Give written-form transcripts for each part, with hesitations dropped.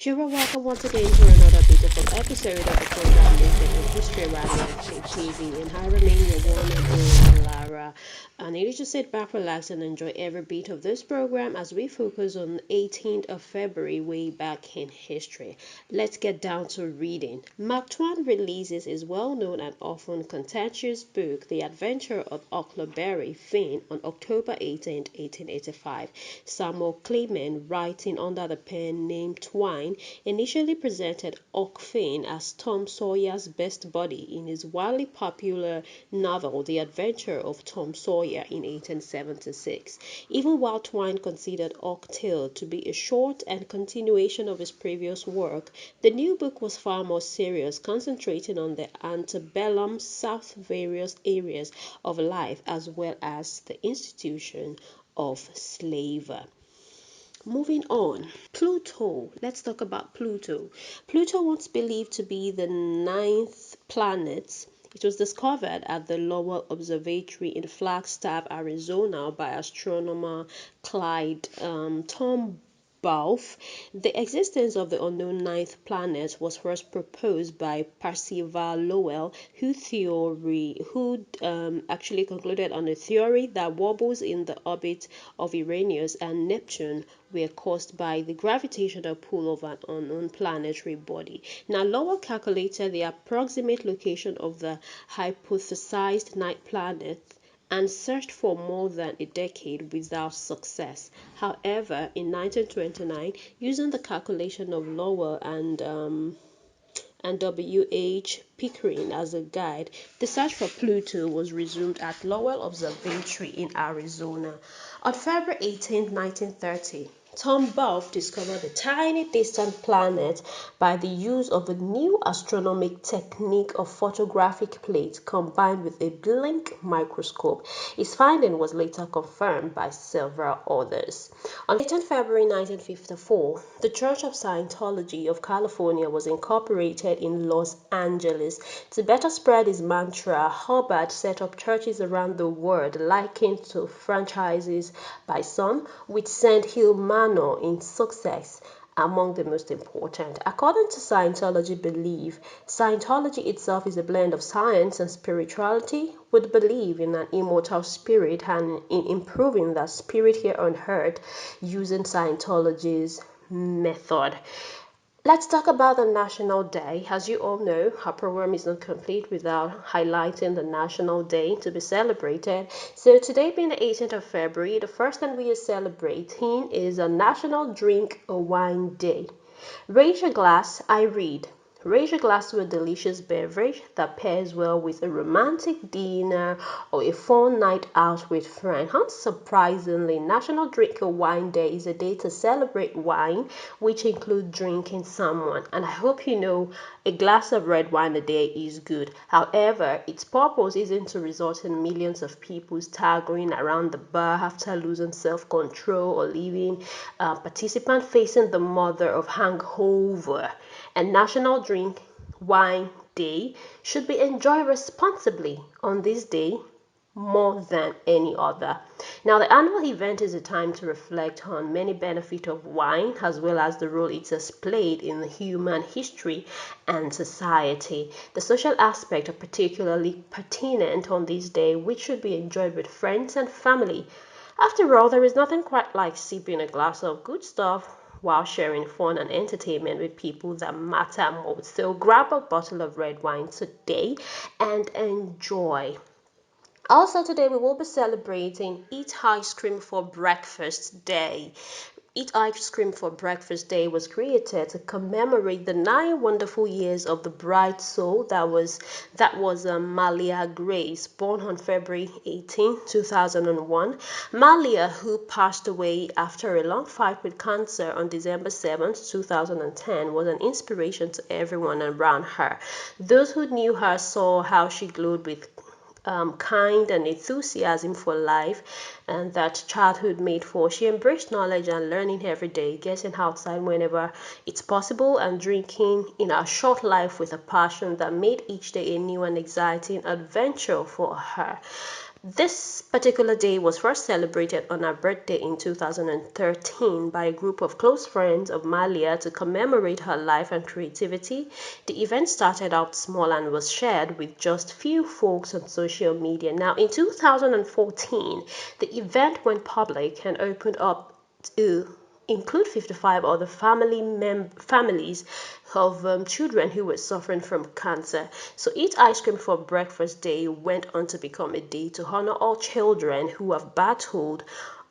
You're welcome once again to another beautiful episode of the program Rooted in History Radio TV, and I remain your one and only Lara. I need you to sit back, relax, and enjoy every bit of this program as we focus on 18th of February way back in history. Let's get down to reading. Mark Twain releases his well-known and often contentious book, The Adventure of Huckleberry Finn, on October 18, 1885. Samuel Clemens, writing under the pen name Twain, initially presented Huck Finn as Tom Sawyer's best buddy in his wildly popular novel The Adventure of Tom Sawyer in 1876. Even while Twain considered Huck's tale to be a short and continuation of his previous work, the new book was far more serious, concentrating on the antebellum South various areas of life as well as the institution of slavery. Moving on, Pluto. Let's talk about Pluto. Pluto, once believed to be the ninth planet, it was discovered at the Lowell Observatory in Flagstaff, Arizona by astronomer Clyde Tombaugh. The existence of the unknown ninth planet was first proposed by Percival Lowell, who actually concluded on a theory that wobbles in the orbit of Uranus and Neptune were caused by the gravitational pull of an unknown planetary body. Now, Lowell calculated the approximate location of the hypothesized ninth planet and searched for more than a decade without success. However, in 1929, using the calculation of Lowell and W.H. Pickering as a guide, the search for Pluto was resumed at Lowell Observatory in Arizona. On February 18, 1930, Tombaugh discovered the tiny distant planet by the use of a new astronomical technique of photographic plates combined with a blink microscope. His finding was later confirmed by several others. On 18 February 1954, the Church of Scientology of California was incorporated in Los Angeles. To better spread his mantra, Hubbard set up churches around the world likened to franchises by some, with St. Hill Manor in Sussex among the most important. According to Scientology belief, Scientology itself is a blend of science and spirituality, would believe in an immortal spirit and in improving that spirit here on earth using Scientology's method. Let's talk about the National Day. As you all know, our program is not complete without highlighting the National Day to be celebrated. So today being the 18th of February, the first thing we are celebrating is a National Drink a Wine Day. Raise your glass, I read. Raise your glass to a delicious beverage that pairs well with a romantic dinner or a fun night out with friends. Unsurprisingly, National Drink a Wine Day is a day to celebrate wine, which includes drinking someone. And I hope you know a glass of red wine a day is good. However, its purpose isn't to result in millions of people staggering around the bar after losing self-control or leaving participant facing the mother of hangover. And National Drink Wine Day should be enjoyed responsibly on this day more than any other. Now, the annual event is a time to reflect on many benefits of wine as well as the role it has played in human history and society. The social aspect are particularly pertinent on this day, which should be enjoyed with friends and family. After all, there is nothing quite like sipping a glass of good stuff while sharing fun and entertainment with people that matter most. So grab a bottle of red wine today and enjoy. Also today we will be celebrating Eat Ice Cream for Breakfast Day. Eat Ice Cream for Breakfast Day was created to commemorate the 9 wonderful years of the bright soul that was Malia Grace, born on February 18, 2001. Malia, who passed away after a long fight with cancer on December 7, 2010, was an inspiration to everyone around her. Those who knew her saw how she glowed with kind and enthusiasm for life and that childhood made for. She embraced knowledge and learning every day, getting outside whenever it's possible and drinking in her short life with a passion that made each day a new and exciting adventure for her. This particular day was first celebrated on her birthday in 2013 by a group of close friends of Malia to commemorate her life and creativity. The event started out small and was shared with just few folks on social media. Now, in 2014, the event went public and opened up to include 55 other families of children who were suffering from cancer. So Eat Ice Cream for Breakfast Day went on to become a day to honor all children who have battled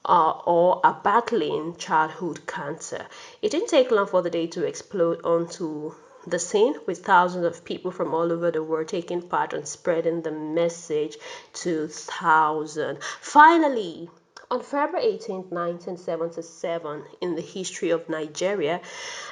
or are battling childhood cancer. It didn't take long for the day to explode onto the scene, with thousands of people from all over the world taking part and spreading the message to thousands. Finally, on February 18th, 1977, in the history of Nigeria,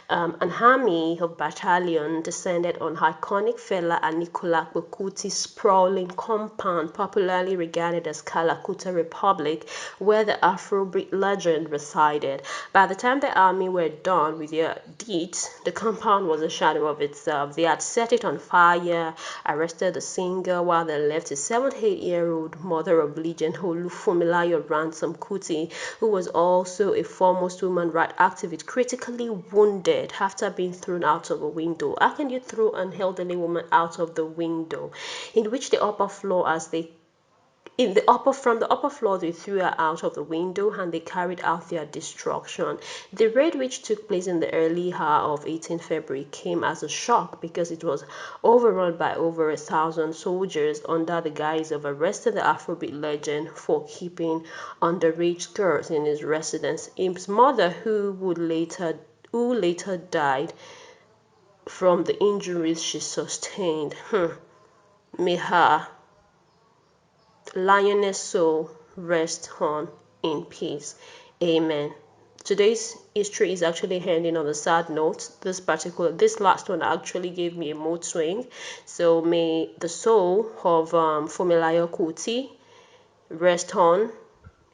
an army of battalion descended on iconic fella Anikulapo Kuti'S sprawling compound, popularly regarded as Kalakuta Republic, where the Afrobeat legend resided. By the time the army were done with their deeds, the compound was a shadow of itself. They had set it on fire, arrested the singer, while they left his 78-year-old mother of legend Olufunmilayo Ransom Kuti, who was also a foremost woman rights activist, critically wounded after being thrown out of a window. How can you throw an elderly woman out of the window? In which the upper floor, as they in the upper from the upper floor, they threw her out of the window and they carried out their destruction. The raid, which took place in the early hour of 18 February, came as a shock because it was overrun by over 1,000 soldiers under the guise of arresting the Afrobeat legend for keeping underage girls in his residence. His mother, who later died from the injuries she sustained. May her lioness soul rest on in peace. Amen. Today's history is actually ending on a sad note. This last one actually gave me a mood swing. So may the soul of Fumilayo Kuti rest on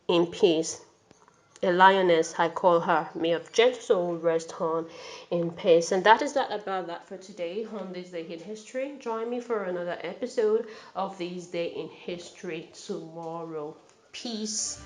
in peace. A lioness, I call her. May of gentle soul rest on in peace. And that is that about that for today on This Day in History. Join me for another episode of This Day in History tomorrow. Peace.